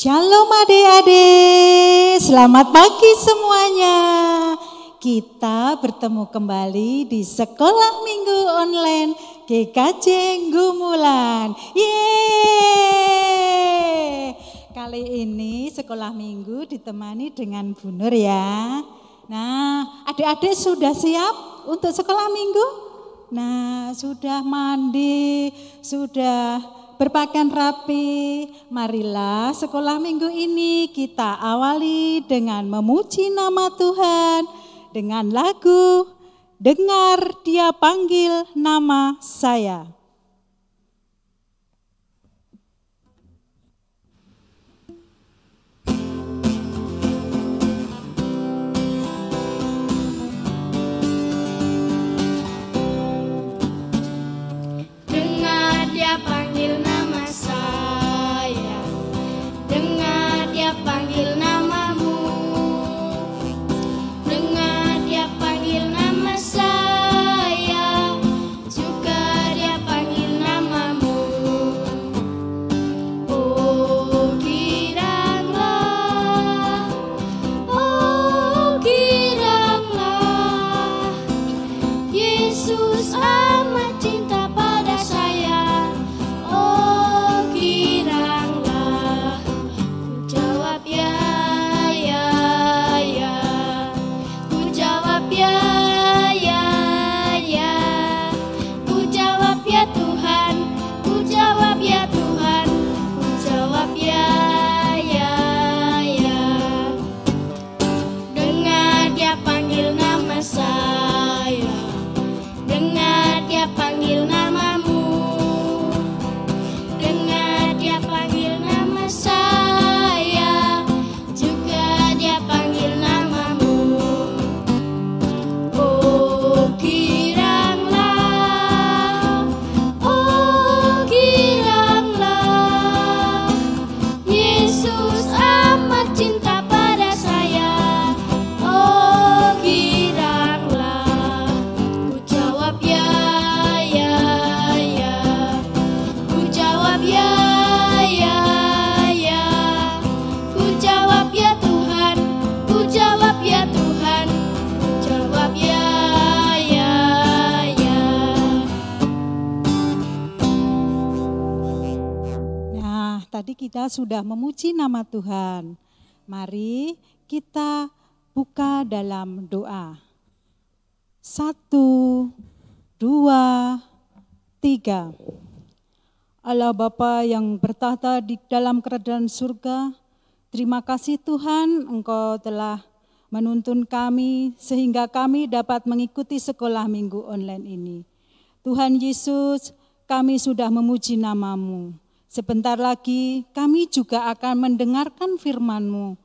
Shalom adik-adik, selamat pagi semuanya. Kita bertemu kembali di Sekolah Minggu Online GKJ Gumulan. Yeay! Kali ini Sekolah Minggu ditemani dengan Bu Nur ya. Nah, adik-adik sudah siap untuk Sekolah Minggu? Nah, sudah mandi, sudah berpakaian rapi. Marilah sekolah minggu ini kita awali dengan memuji nama Tuhan dengan lagu Dengar Dia Panggil Nama Saya. Dengar Dia panggil nama saya, dengar Dia panggil namamu, dengar Dia panggil nama saya, juga Dia panggil namamu. Oh giranglah, Yesus amat cinta pada saya. Oh giranglah, ku jawab ya, ku jawab ya, ku jawab ya Tuhan, ku jawab ya Tuhan, ku jawab ya. Dengar Dia panggil nama saya, dengar Dia panggil namamu, dengar Dia panggil nama saya, juga Dia panggil namamu. Oh giranglah, Yesus amat cinta pada saya. Oh giranglah, ku jawab ya, ku jawab ya, ku jawab ya Tuhan, ku jawab ya Tuhan, ku jawab ya. Nah, tadi kita sudah memuji nama Tuhan. Mari kita buka dalam doa. 1, 2, 3. Allah Bapa yang bertahta di dalam kerajaan surga, terima kasih Tuhan, Engkau telah menuntun kami sehingga kami dapat mengikuti sekolah minggu online ini. Tuhan Yesus, kami sudah memuji nama-Mu. Sebentar lagi kami juga akan mendengarkan firman-Mu.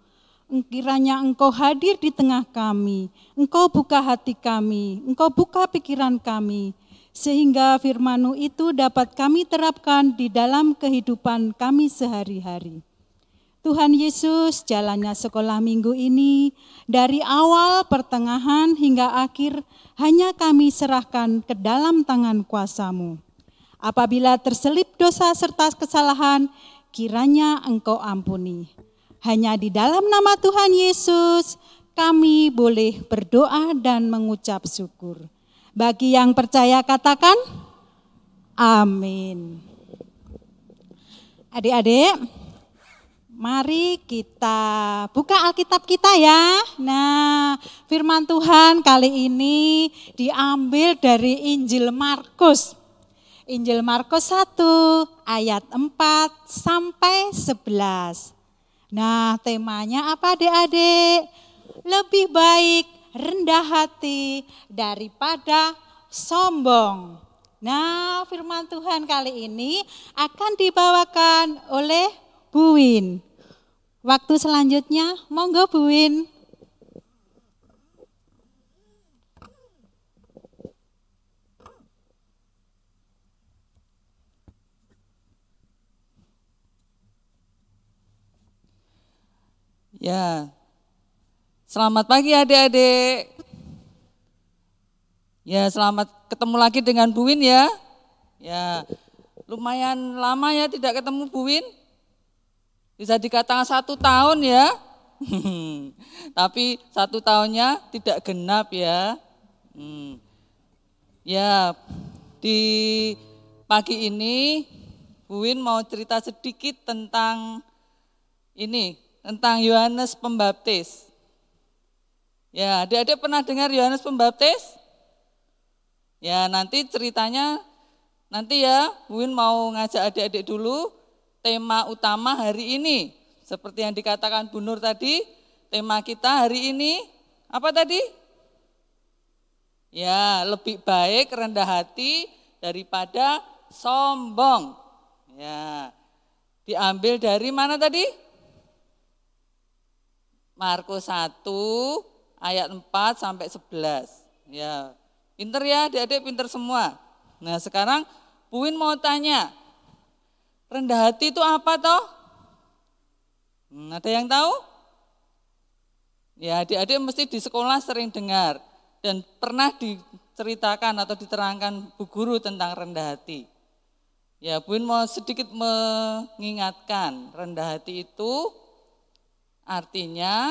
Kiranya Engkau hadir di tengah kami, Engkau buka hati kami, Engkau buka pikiran kami, sehingga firman-Mu itu dapat kami terapkan di dalam kehidupan kami sehari-hari. Tuhan Yesus, jalannya sekolah minggu ini, dari awal, pertengahan, hingga akhir, hanya kami serahkan ke dalam tangan kuasa-Mu. Apabila terselip dosa serta kesalahan, kiranya Engkau ampuni. Hanya di dalam nama Tuhan Yesus, kami boleh berdoa dan mengucap syukur. Bagi yang percaya katakan, amin. Adik-adik, mari kita buka Alkitab kita ya. Nah, firman Tuhan kali ini diambil dari Injil Markus. Injil Markus 1 ayat 4 sampai 11. Nah, temanya apa adik-adik? Lebih baik rendah hati daripada sombong. Nah, firman Tuhan kali ini akan dibawakan oleh Bu Win. Waktu selanjutnya, monggo Bu Win. Ya, selamat pagi adik-adik. Ya, selamat ketemu lagi dengan Bu Win ya. Ya, lumayan lama ya tidak ketemu Bu Win. Bisa dikatakan 1 tahun ya. Tapi 1 tahunnya tidak genap ya. Ya, di pagi ini Bu Win mau cerita sedikit tentang tentang Yohanes Pembaptis. Ya, adik-adik pernah dengar Yohanes Pembaptis? Ya, nanti ceritanya nanti ya, Bu Win mau ngajak adik-adik dulu tema utama hari ini. Seperti yang dikatakan Bu Nur tadi, tema kita hari ini apa tadi? Ya, lebih baik rendah hati daripada sombong. Ya, diambil dari mana tadi? Markus 1 ayat 4 sampai 11. Ya, pinter ya, adik-adik pinter semua. Nah, sekarang Bu Win mau tanya, rendah hati itu apa toh? Ada yang tahu? Ya, adik-adik mesti di sekolah sering dengar dan pernah diceritakan atau diterangkan Bu Guru tentang rendah hati. Ya, Bu Win mau sedikit mengingatkan, rendah hati itu artinya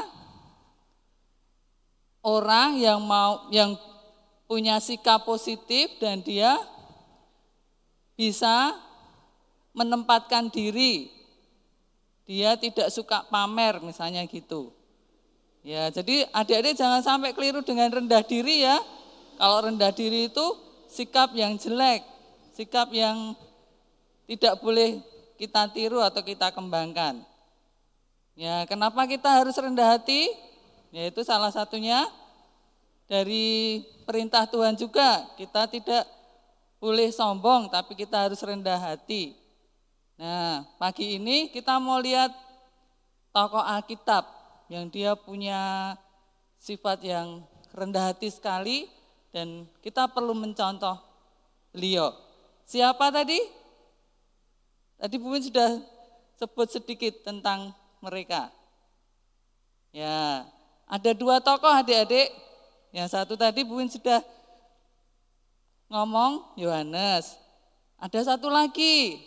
orang yang punya sikap positif dan dia bisa menempatkan diri. Dia tidak suka pamer misalnya gitu. Ya, jadi adik-adik jangan sampai keliru dengan rendah diri ya. Kalau rendah diri itu sikap yang jelek, sikap yang tidak boleh kita tiru atau kita kembangkan. Ya, kenapa kita harus rendah hati? Yaitu salah satunya dari perintah Tuhan juga. Kita tidak boleh sombong, tapi kita harus rendah hati. Nah, pagi ini kita mau lihat tokoh Alkitab yang dia punya sifat yang rendah hati sekali dan kita perlu mencontoh beliau. Siapa tadi? Tadi Bu Win sudah sebut sedikit tentang mereka. Ya, ada 2 tokoh adik-adik. Yang satu tadi Bu Win sudah ngomong, Yohanes. Ada satu lagi.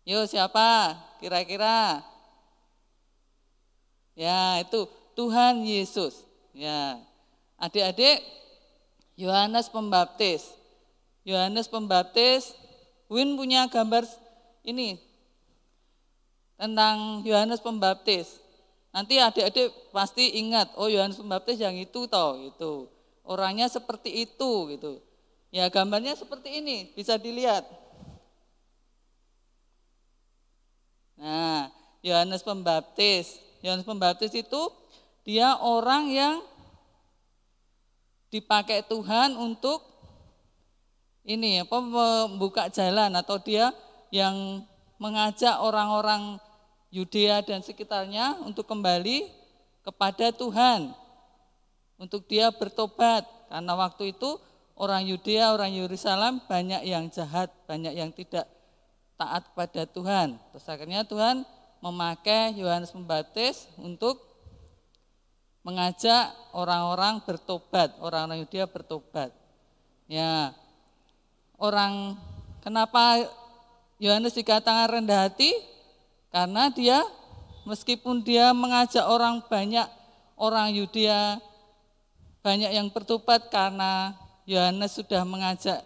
Yuk, siapa kira-kira? Ya, itu Tuhan Yesus. Ya, adik-adik, Yohanes Pembaptis. Yohanes Pembaptis, Bu Win punya gambar ini tentang Yohanes Pembaptis. Nanti adik-adik pasti ingat, oh Yohanes Pembaptis yang itu toh, itu. Orangnya seperti itu gitu. Ya, gambarnya seperti ini, bisa dilihat. Nah, Yohanes Pembaptis. Yohanes Pembaptis itu dia orang yang dipakai Tuhan untuk membuka jalan, atau dia yang mengajak orang-orang Yudea dan sekitarnya untuk kembali kepada Tuhan, untuk dia bertobat. Karena waktu itu orang Yudea, orang Yerusalem banyak yang jahat, banyak yang tidak taat kepada Tuhan. Terus akhirnya Tuhan memakai Yohanes Pembaptis untuk mengajak orang-orang bertobat, orang-orang Yudea bertobat. Ya, kenapa Yohanes dikatakan rendah hati? Karena dia meskipun dia mengajak orang Yudea banyak yang bertobat, karena Yohanes sudah mengajak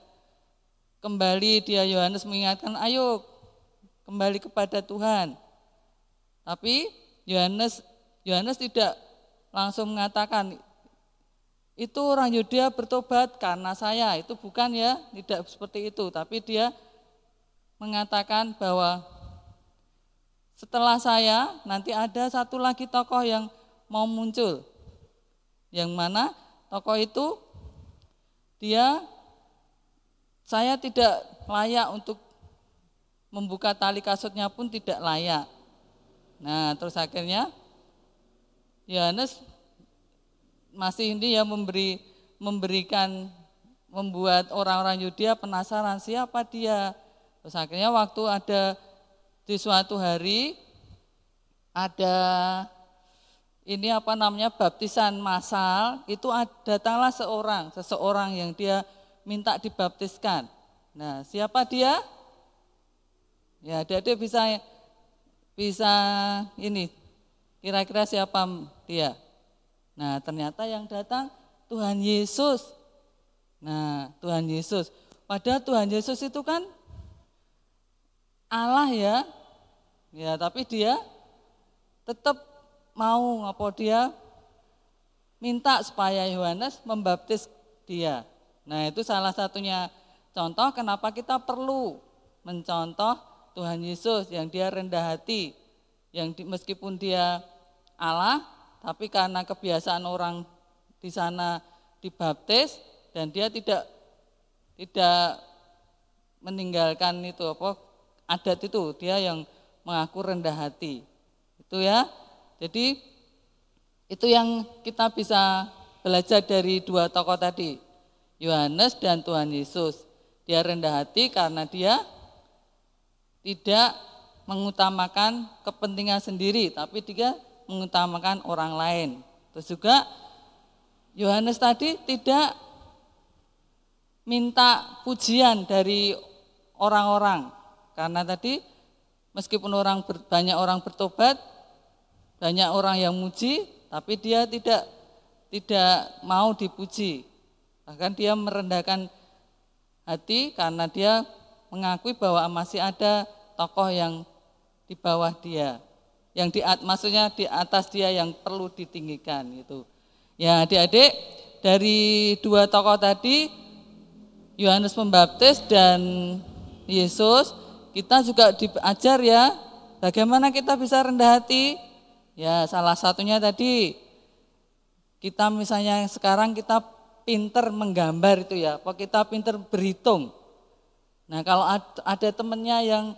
kembali, Yohanes mengingatkan, ayo kembali kepada Tuhan. Tapi Yohanes tidak langsung mengatakan itu orang Yudea bertobat karena saya, itu bukan ya, tidak seperti itu. Tapi dia mengatakan bahwa setelah saya nanti ada satu lagi tokoh yang mau muncul, yang mana tokoh itu saya tidak layak untuk membuka tali kasutnya pun tidak layak. Nah, terus akhirnya Yohanes masih membuat orang-orang Yudea penasaran siapa dia. Terus akhirnya waktu ada di suatu hari ada baptisan massal, itu datanglah seseorang yang dia minta dibaptiskan. Nah, siapa dia? Ya, adik-adik bisa bisa ini, kira-kira siapa dia? Nah, ternyata yang datang Tuhan Yesus. Nah, Tuhan Yesus. Padahal Tuhan Yesus itu kan Allah ya. Ya, tapi dia tetap mau dia minta supaya Yohanes membaptis dia. Nah, itu salah satunya contoh kenapa kita perlu mencontoh Tuhan Yesus yang dia rendah hati, yang meskipun dia Allah, tapi karena kebiasaan orang di sana dibaptis dan dia tidak meninggalkan itu adat itu, dia yang mengaku rendah hati. Itu ya. Jadi itu yang kita bisa belajar dari dua tokoh tadi, Yohanes dan Tuhan Yesus. Dia rendah hati karena dia tidak mengutamakan kepentingan sendiri, tapi dia mengutamakan orang lain. Terus juga Yohanes tadi tidak minta pujian dari orang-orang, karena tadi meskipun banyak orang bertobat, banyak orang yang muji, tapi dia tidak mau dipuji. Bahkan dia merendahkan hati karena dia mengakui bahwa masih ada tokoh yang di bawah dia, maksudnya di atas dia yang perlu ditinggikan gitu. Ya, adik-adik, dari dua tokoh tadi, Yohanes Pembaptis dan Yesus, kita juga diajar ya, bagaimana kita bisa rendah hati. Ya, salah satunya tadi, kita misalnya sekarang kita pinter menggambar itu ya, apa kita pinter berhitung. Nah, kalau ada temennya yang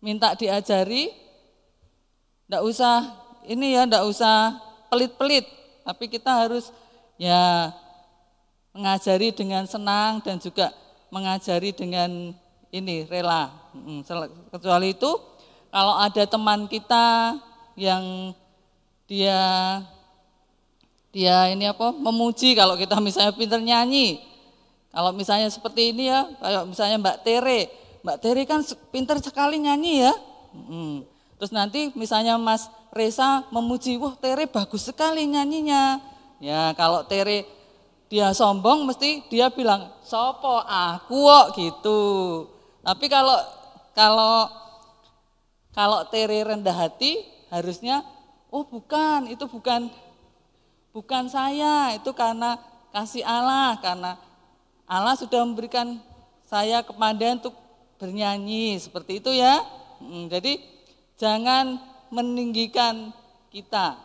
minta diajari, enggak usah pelit-pelit, tapi kita harus ya mengajari dengan senang dan juga mengajari dengan ini rela. Kecuali itu kalau ada teman kita yang dia memuji, kalau kita misalnya pintar nyanyi, kalau misalnya seperti ini ya, kayak misalnya Mbak Tere kan pintar sekali nyanyi ya. Terus nanti misalnya Mas Reza memuji, wah Tere bagus sekali nyanyinya. Ya kalau Tere dia sombong, mesti dia bilang, sopo aku kok gitu. Tapi kalau Tere rendah hati, harusnya, oh bukan, itu bukan saya, itu karena kasih Allah, karena Allah sudah memberikan saya kepandaian untuk bernyanyi, seperti itu ya. Jadi jangan meninggikan kita,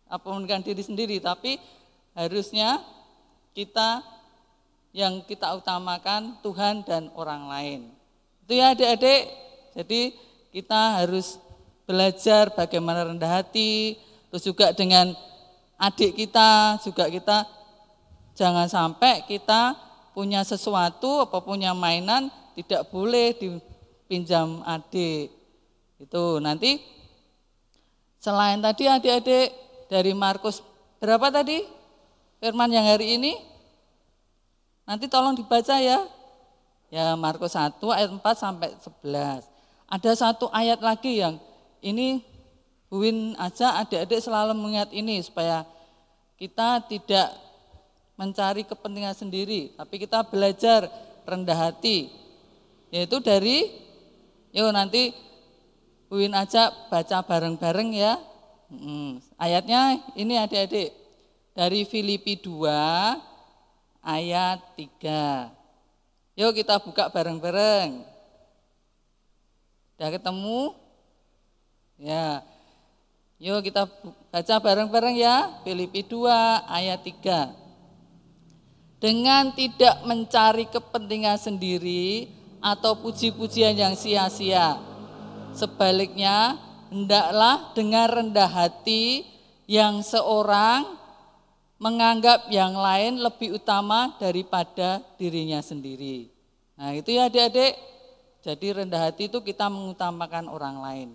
meninggikan diri sendiri, tapi harusnya kita yang kita utamakan Tuhan dan orang lain. Itu ya adik-adik, jadi kita harus belajar bagaimana rendah hati, terus juga dengan adik kita, juga kita jangan sampai kita punya sesuatu, punya mainan, tidak boleh dipinjam adik. Itu nanti selain tadi adik-adik dari Markus, berapa tadi firman yang hari ini? Nanti tolong dibaca ya. Ya Markus 1 ayat 4 sampai 11. Ada satu ayat lagi yang ini Bu Win aja adik-adik selalu mengingat ini supaya kita tidak mencari kepentingan sendiri, tapi kita belajar rendah hati. Yaitu dari, yuk nanti Bu Win aja baca bareng-bareng ya. Ayatnya ini adik-adik dari Filipi 2 ayat 3. Yuk kita buka bareng-bareng. Udah ketemu? Ya. Yuk kita baca bareng-bareng ya. Filipi 2 ayat 3. Dengan tidak mencari kepentingan sendiri atau puji-pujian yang sia-sia. Sebaliknya, hendaklah dengan rendah hati yang seorang menganggap yang lain lebih utama daripada dirinya sendiri. Nah itu ya adik-adik, jadi rendah hati itu kita mengutamakan orang lain.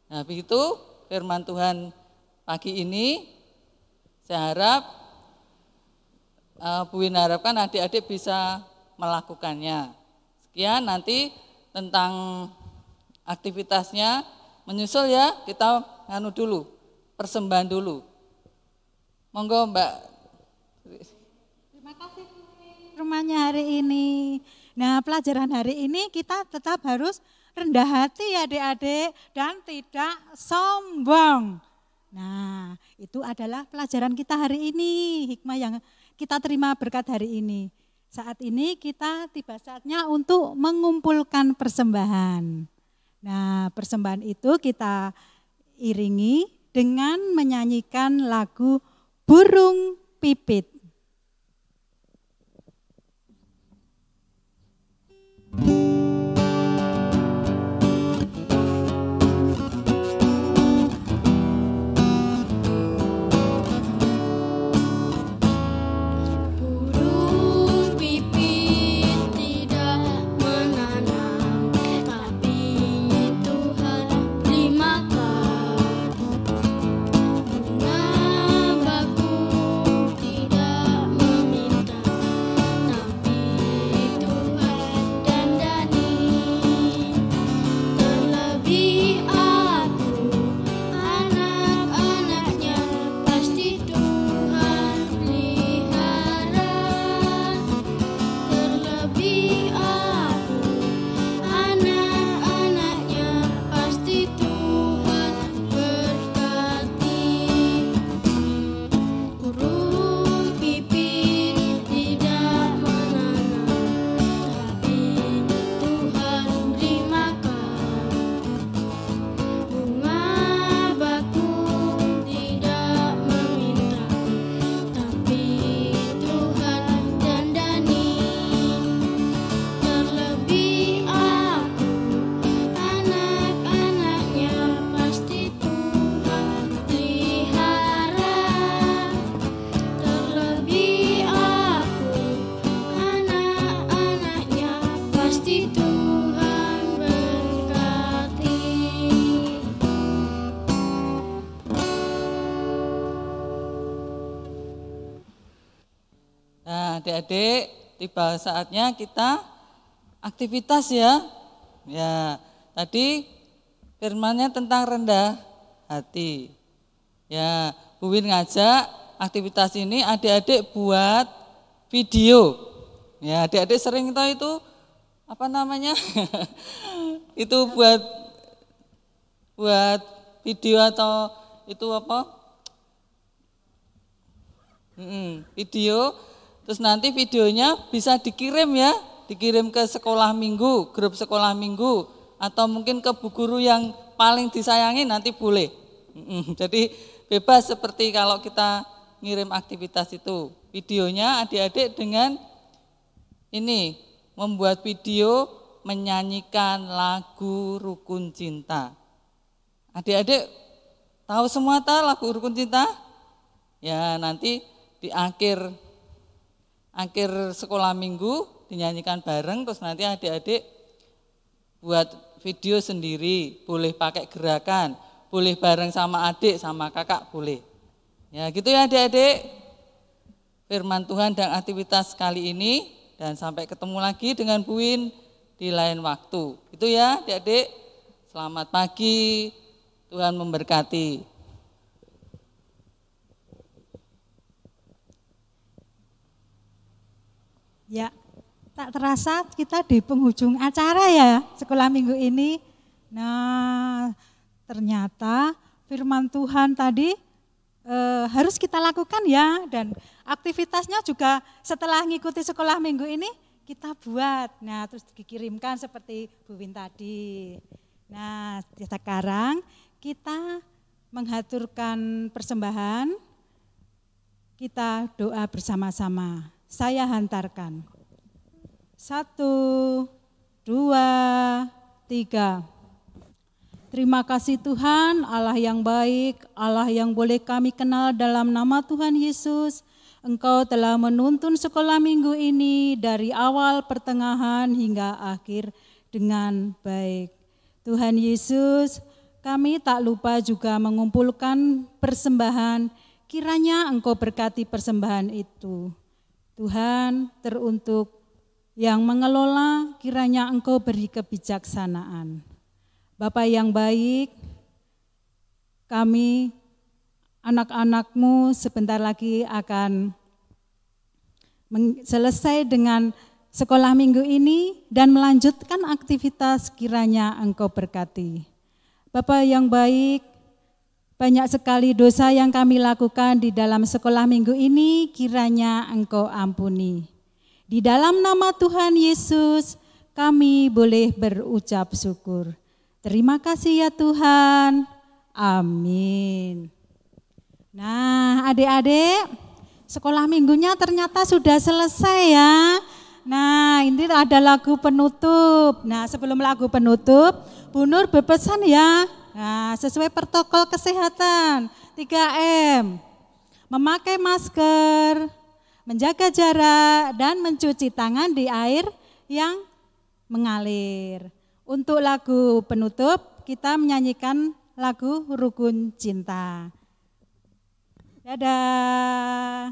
Nah begitu firman Tuhan pagi ini, saya harap Bu Win harapkan adik-adik bisa melakukannya. Sekian, nanti tentang aktivitasnya menyusul ya, kita nganu dulu, persembahan dulu. Monggo Mbak. Terima kasih firman-Nya hari ini. Nah, pelajaran hari ini kita tetap harus rendah hati ya adik-adik dan tidak sombong. Nah, itu adalah pelajaran kita hari ini, hikmah yang kita terima berkat hari ini. Saat ini kita tiba saatnya untuk mengumpulkan persembahan. Nah, persembahan itu kita iringi dengan menyanyikan lagu Burung Pipit. Adik-adik, tiba saatnya kita aktivitas ya. Ya, tadi firman-Nya tentang rendah hati. Ya, Bu Win ngajak aktivitas ini adik-adik buat video. Ya, adik-adik sering tahu itu apa namanya? Itu buat video atau itu apa? Video. Terus nanti videonya bisa dikirim ya, dikirim ke sekolah minggu, grup sekolah minggu, atau mungkin ke bu guru yang paling disayangi nanti boleh. Jadi bebas seperti kalau kita ngirim aktivitas itu. Videonya adik-adik dengan ini, membuat video menyanyikan lagu Rukun Cinta. Adik-adik tahu semua lagu Rukun Cinta? Ya nanti di akhir sekolah minggu dinyanyikan bareng, terus nanti adik-adik buat video sendiri, boleh pakai gerakan, boleh bareng sama adik sama kakak boleh. Ya gitu ya adik-adik, firman Tuhan dan aktivitas kali ini, dan sampai ketemu lagi dengan Bu Win di lain waktu. Itu ya adik-adik, selamat pagi, Tuhan memberkati. Ya, tak terasa kita di penghujung acara ya sekolah minggu ini. Nah, ternyata firman Tuhan tadi harus kita lakukan ya, dan aktivitasnya juga setelah mengikuti sekolah minggu ini kita buat. Nah, terus dikirimkan seperti Bu Win tadi. Nah, sekarang kita menghaturkan persembahan, kita doa bersama-sama. Saya hantarkan. 1, 2, 3. Terima kasih Tuhan, Allah yang baik, Allah yang boleh kami kenal dalam nama Tuhan Yesus. Engkau telah menuntun sekolah minggu ini dari awal, pertengahan, hingga akhir dengan baik. Tuhan Yesus, kami tak lupa juga mengumpulkan persembahan, kiranya Engkau berkati persembahan itu. Tuhan, teruntuk yang mengelola, kiranya Engkau beri kebijaksanaan. Bapa yang baik, kami anak-anak-Mu sebentar lagi akan selesai dengan sekolah minggu ini dan melanjutkan aktivitas, kiranya Engkau berkati. Bapa yang baik, banyak sekali dosa yang kami lakukan di dalam sekolah minggu ini, kiranya Engkau ampuni. Di dalam nama Tuhan Yesus, kami boleh berucap syukur. Terima kasih ya Tuhan. Amin. Nah, adik-adik, sekolah minggunya ternyata sudah selesai ya. Nah, ini ada lagu penutup. Nah, sebelum lagu penutup, Bu Nur berpesan ya. Nah, sesuai protokol kesehatan 3M. Memakai masker, menjaga jarak, dan mencuci tangan di air yang mengalir. Untuk lagu penutup, kita menyanyikan lagu Rukun Cinta. Dadah.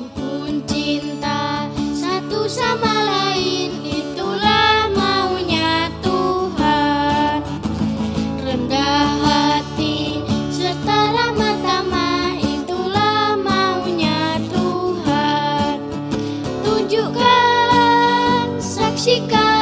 Rukun cinta satu sama lain, itulah maunya Tuhan. Rendah hati serta ramah tamah, itulah maunya Tuhan. Tunjukkan, saksikan